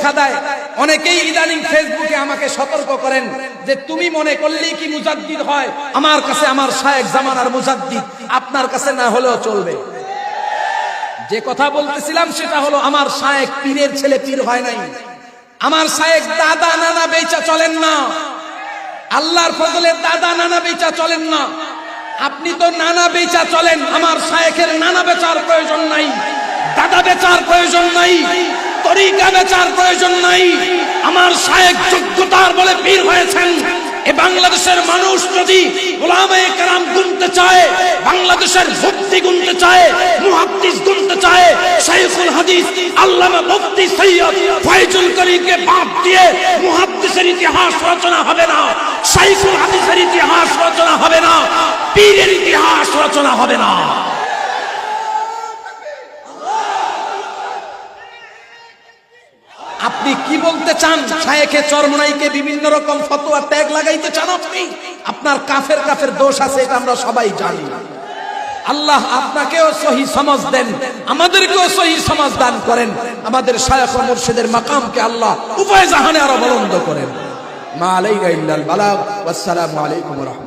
পরীক্ষা দেয়। অনেকেই ইদানিং ফেসবুকে আমাকে সতর্ক করেন যে তুমি মনে করলেই কি মুজাদ্দিদ হয়? আমার কাছে আমার শায়েখ জামানার মুজাদ্দিদ, আপনার কাছে না হলেও চলবে। যে কথা বলতেছিলাম সেটা হলো, আমার শায়েখ পীরের ছেলে পীর হয় নাই। আমার শায়েখ দাদা নানা বেচা চলেন না। আল্লাহর ফজলে দাদা নানা বেচা চলেন না। আপনি তো নানা বেচা চলেন, আমার শায়েখের নানা বেচার প্রয়োজন নাই, দাদা বেচার প্রয়োজন নাই, তরিকা বেচার প্রয়োজন নাই। আমার শায়েখ যোগ্যতার বলে পীর হয়েছেন। এ বাংলাদেশের মানুষ যদি উলামায়ে কেরাম গুনতে চায়, বাংলাদেশের মুফতি গুনতে চায়, মুহাদ্দিস গুনতে চায়, শাইখুল হাদিস আল্লামা মুফতি সৈয়দ ফয়জুল করিমকে বাদ দিয়ে মুহাদ্দিসের ইতিহাস রচনা হবে না, শাইখুল হাদিসের ইতিহাস রচনা হবে না, পীরের ইতিহাস রচনা হবে না। আপনি কি বলতে চান? শায়েখে চরমনাইকে বিভিন্ন রকম ফতোয়া ট্যাগ লাগাইতে চান আপনি? আপনার কাফের কাফের দোষ আছে, এটা আমরা সবাই জানি। আল্লাহ আপনাকেও সহি সমাজ দেন, আমাদেরকেও সহি সমাজ দান করেন। আমাদের শায়েখ ও মুর্শিদের মাকামকে আল্লাহ উভয় জাহানে আরো বুলন্দ করেন। মা আলাইকা ইল্লাল বালাগ। ওয়াসসালামু আলাইকুম ওয়া রাহমাতুল্লাহ।